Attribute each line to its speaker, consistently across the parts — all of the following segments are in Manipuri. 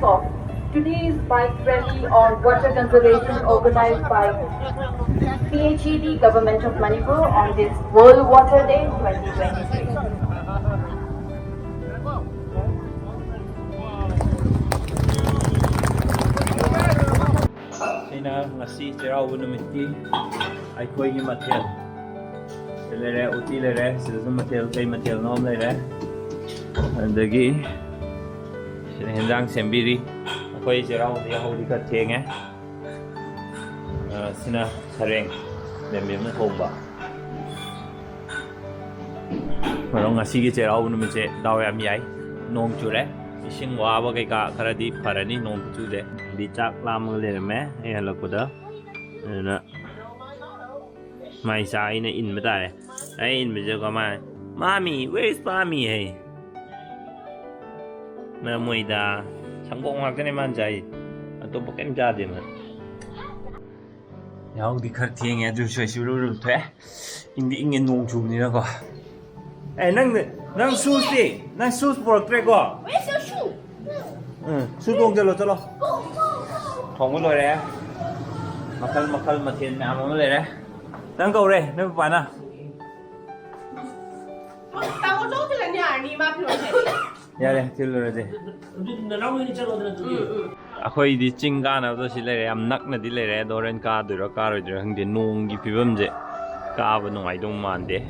Speaker 1: recap of today's bike rally on water conservation organized by PHED Government of Manipur on this World Water Day 2023.
Speaker 2: Sina ngasi chiraw numiti ay koy mathel lere uti lere sizu mathel kay mathel nom lere andagi sina hendang sembiri koy chiraw di holi ka thenge sina sareng memem na thomba marong ngasi gi chiraw numite daw yam yai nong chure ising waba kay ka karadi parani nong chude di chak lam le me ai halakuda na mai sai na in ma dai ai in me jo ka mai mommy where is mommy hey na moida changgong wa ka ne man jai to pokem ja de ma yaw di khar thieng ya ju shoi shu ru the ing di ing nong chu ni na ko ai nang shoes di nang shoes for tre ko
Speaker 3: Where's your shoe?
Speaker 2: 수동 절로 절로 통을 넣으래 마칼 마틴 아무 넣으래 đang cầu đây nó phải nào
Speaker 3: tao có dốt thì là nhà đi mà phải
Speaker 2: ya đây til rồi gì 아코이 디 찡가나도 실레 암낙나 딜레레 도렌카 드로카로 드랑데 농기 피범제 까브 농아이동 만데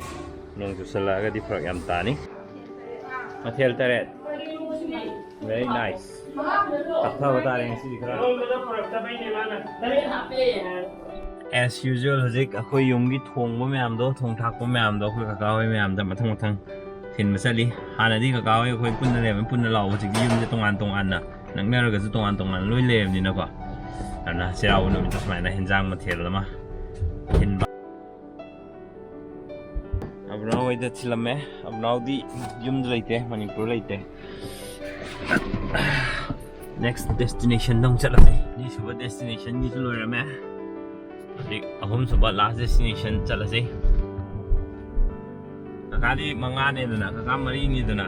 Speaker 2: 농주 살라가 디 프로그램 타니 마텔 타레 very nice अच्छा बता रहे हैं इसी दिख रहा as usual हजिक अखोई युंगी थोंगबो म्यामदो थोंग थाकबो म्यामदो अखोई काकावे म्यामदा मथंग मथंग थिन मसली हानादी काकावे अखोई पुन्ना लेम पुन्ना लाव हजिक युमजे तोंगान तोंगान नंगनरगसु तोंगान तोंगान लोइ लेमनिना को अना सेराव नुमित समायना हिंजांग मथेल लमा हिनबा अबनाव वैदा थिलमे अबनावदी युमद लेते मणिपुर लेते next destination dong chalase ni suba destination ni chulo rame dik ahum suba last destination chalase kakali manga ne duna kaka mari ni duna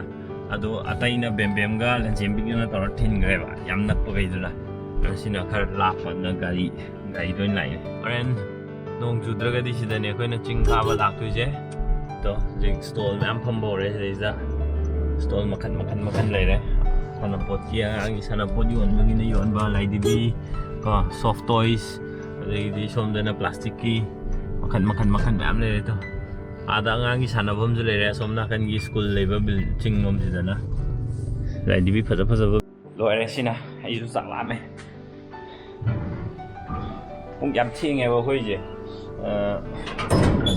Speaker 2: ado ataina bembem ga lanjembi na tor thin gre ba yam nak pa gai duna sina khar la pa na gari doin lai oren nong chudraga di sidane koina chingka ba lak tu je to jing stall nam pham bo re reiza stall makan lai re sanapot kia ang sanapot yun begini yun ba lai dibi ka soft toys di som dana plastic ki makan bam le to ada ang sanapom jule re som na kan gi school level building nom ji dana lai dibi phaja lo re sina ai su sak la me ong yam thi nge ba hoi je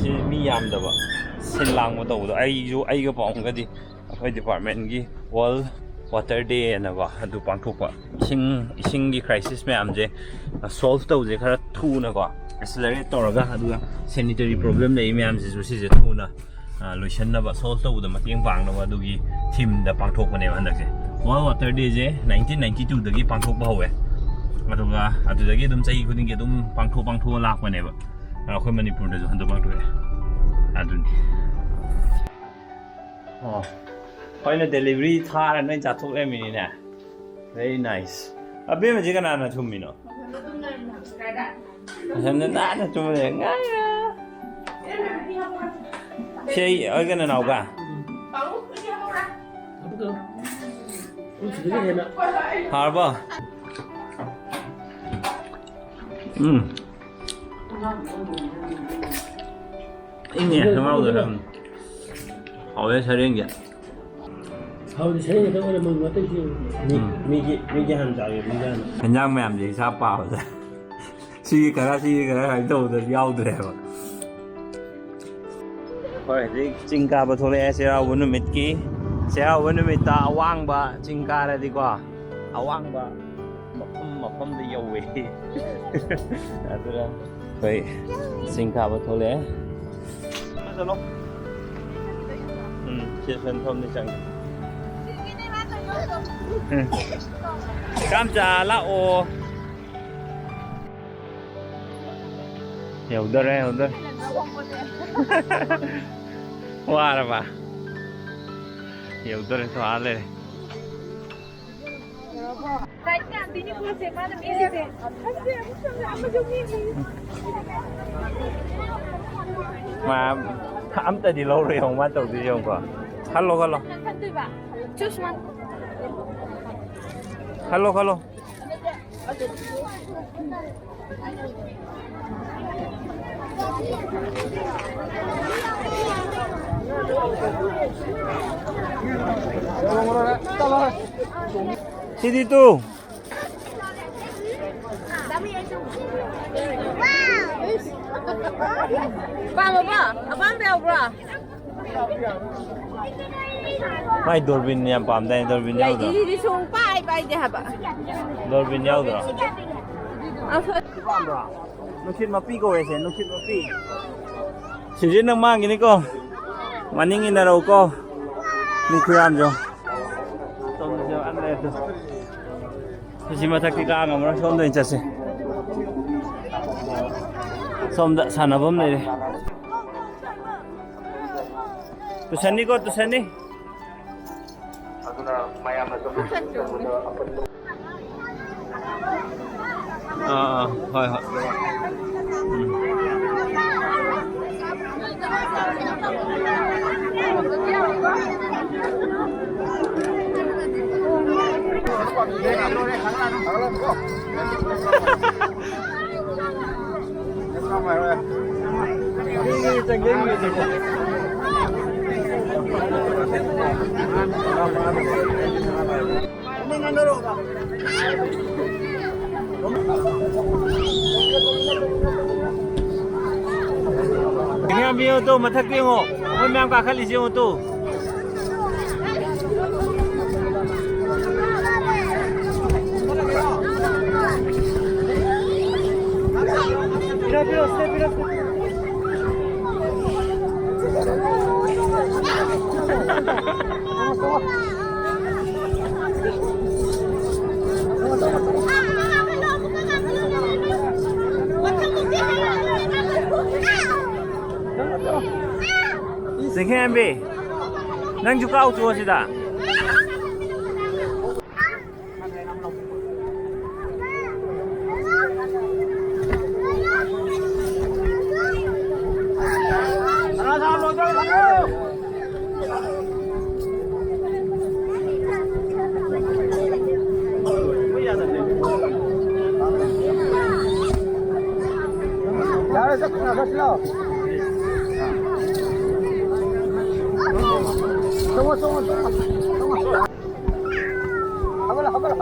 Speaker 2: si mi yam da ba sin lang mo do ai ga pong ga di hoi department gi wall water day na ba adu pangthokpa ising gi crisis me amje solve tawje khara thu na ko accelerate toraga adu sanitary problem nei me amje ju si je thu na lotion na ba solve taw da mating pang na adu gi theme da pangthokpa ne han dakse world water day je 1992 da gi pangthokpa howe adu ga adu da gi dum chai khuding gi dum pangtho lak pa ne ba khoi manipur da ju han da pangthoe adu ni oh Hoy na delivery thara na chathok le mini na very nice abe ma jiga na na thummi no na na thum le ngai ya sei oi ga na nau ga har ba inge mau được không hỏi sẽ gì
Speaker 4: hầu thế thì tôi mừng quá tới mi ham chạy mi ra
Speaker 2: hình như mẹ làm gì sao bảo ra suy cái này đâu được nhau được rồi thôi thì chinh ca bắt thôi sẽ ra vấn đề kí sẽ ra vấn đề ta awang ba chinh ca này đi qua awang ba mà không đi yêu về tôi ra vậy chinh ca bắt thôi lẽ sao nó chia phần không đi chẳng 감자 라오 hiểu đây hoa rồi mà hiểu đây xóa lên มาทำแต่ดีเราเรียงมาตกดียงกว่าฮัลโหลฮัลโหล
Speaker 5: 看对吧？就是吗？
Speaker 2: ฮัลโหลฮัลโหล시디 또
Speaker 5: 爸爸爸，阿爸不要不要。
Speaker 2: 마이 돌빈 야 밤다이 돌빈
Speaker 5: 来，
Speaker 2: 야우다
Speaker 5: 弟弟弟从拜拜的哈吧。
Speaker 2: 돌빈 야우다
Speaker 5: 啊，说
Speaker 2: nukit mapi ko wese nukit mapi sinjin nang mang gini ko maningin na raw ko ni kuyam jo tom jo an le to si mathak ki ka ngam ra som do incha se som da sanabam ne re tu sanni ko tu sanni হয় হয় Nghe mi ô tô mà thắc kia ngộ, mới mang cả khát lì ô tô. Xin khen em bị nâng chú cao chùa gì đã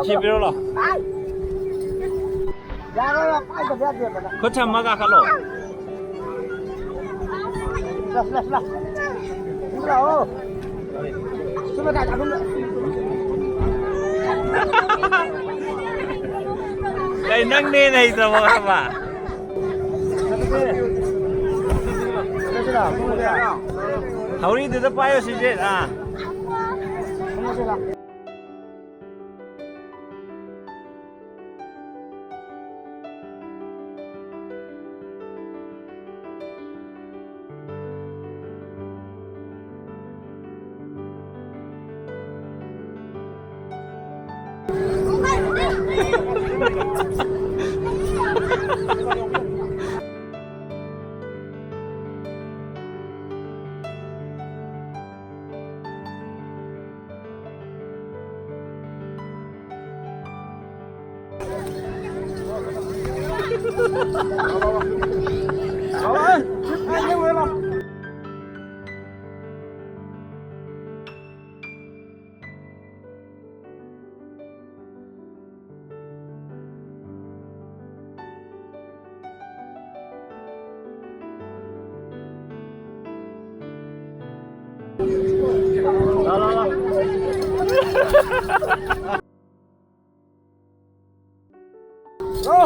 Speaker 2: Chị biết rồi. Có chăm mà cả lỗ. Cái nâng đi này rồi mà. Hầu đi từ tập bay ở xí à.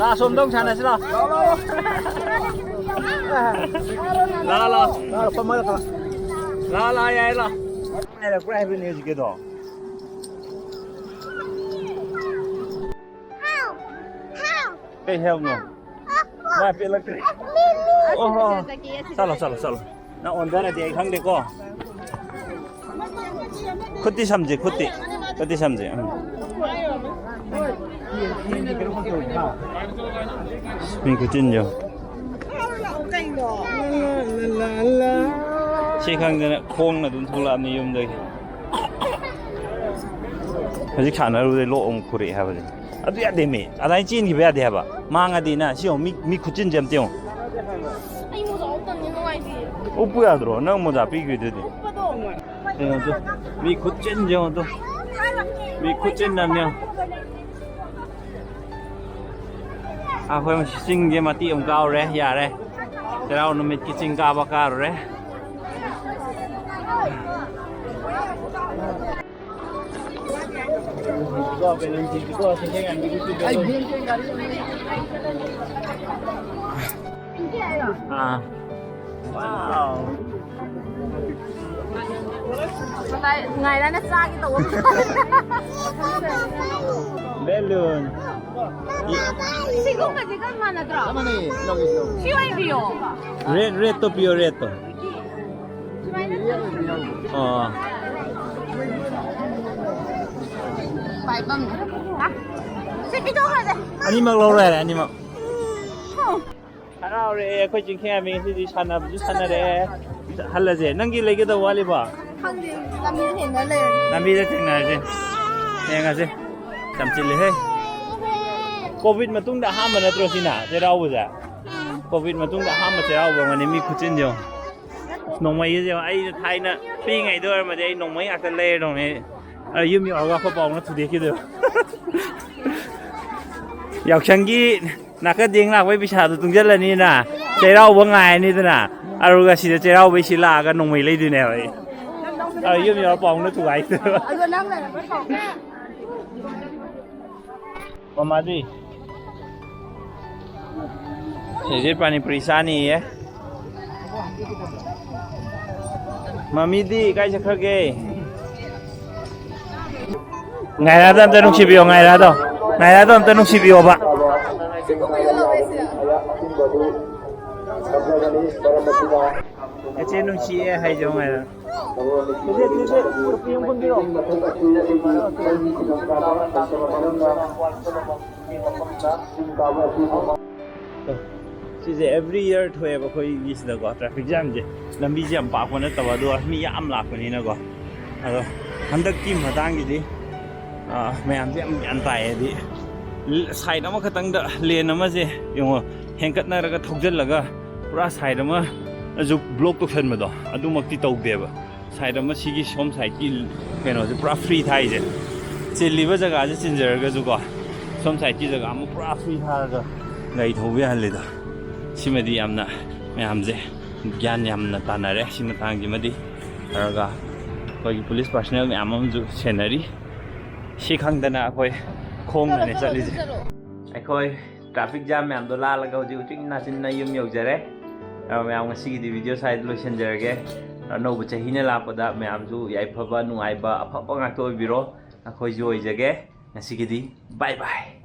Speaker 2: 나 솜동 차나 싫어. 라라 야 이라. 내가 그래브 뉴스 기도. Cái heo nó. Mà bị lắc đấy. Ô. 살로. 나 온다네 뒤에 강 되고. 쿠띠 삼지 쿠띠. 쿠띠 삼지. 미 그진죠. 시강전에 콩나 돈 돌아니 용들. 아직 차나로데 로옹 코리 하버지. 아도 야 데미. 아다이 찐이 배야 돼 봐. 망아디나 시오 미 그진 점 띠용.
Speaker 5: Anh mua gió tuần như ngoài gì?
Speaker 2: 오뿌야 들어. 너 뭐다 비교되지.
Speaker 5: Opa đồ.
Speaker 2: 미 그진 점도. 미 그진 남면. À thôi mà sinh cái mà tiệm cao đấy, dạ đấy. Thế nào nó mình cái sinh cao bao cao rồi đấy. À. Wow.
Speaker 5: Ngày nay nó xa cái tủ.
Speaker 2: Bé lươn.
Speaker 5: Sigo ka di kan mana tra? Siway biyo.
Speaker 2: Reto pio reto.
Speaker 5: Bài bầm. Xin cái chỗ này đây.
Speaker 2: Anh mặc lâu rồi, anh mặc. Hello re, khoi ching khe mi si chana bu chana re. Hala je, nang gi lege da wali ba.
Speaker 5: Không thì làm như thế nó lên.
Speaker 2: Nam bi da ting na je. Nè nga je. Cham chil le he. Covid mà tung đã ham mà nó trôi xin à, thế đâu bây giờ? Covid mà tung đã ham mà thế đâu mà nên mi kuchin nhiều. Nông mấy cái gì ấy thay nè, phi ngày đôi mà đây nông mấy ăn cái lê rồi này, yếm mi ở góc phố bóng nó thu được cái được. Dọc chân kia, nãy cái tiếng là với bị sao tung chất là như nè, thế đâu bữa ngày như thế nè, rồi cái gì thế đâu bị xí là cái nông mấy lấy đi nè vậy. Yếm mi ở bóng nó thu ấy được.
Speaker 5: Ở gần năm này là có phòng.
Speaker 2: Mama đi. Jadi pani perisani ya. Mami di kai sakha ke. Ngày ra tâm tenung sibio ngày ra to. Ngày ra tâm tenung sibio ba. Ece nung si hai jo ngày ra. Chị every year thôi em có ý gì đó traffic jam chứ, làm gì jam bạc quan tàu đua, mi am lạc quan này nó có, hắn đắc kim mà đang gì đi, mày am jam ăn tay đi, side nó mà cái tăng đó liền nó mà gì, yung mà hẹn cất này là cái thục chân là cái, pura side nó mà, giúp block tục thân mà đó, adu mặc tí tàu bè ba, side nó mà xí cái xóm side cái nó pura free thay chứ, chỉ live cái cái chỉ ginger cái chú có, xóm side cái cái mà pura free thay cái, ngày thâu về hành lý đó. Simedi amna mayamje gyan yamna tanare sima tangi madi araga koi police personnel mayamam ju senari sikhangdana koi khong ne chali je ai koi traffic jam mayam do la laga ju ting na sin na yum yau jare mayam ngasi di video side location jarage no bu chahi ne la pada mayam ju yai phaba nuai ba apha ngak to biro akoi joi jage ngasi di bye bye.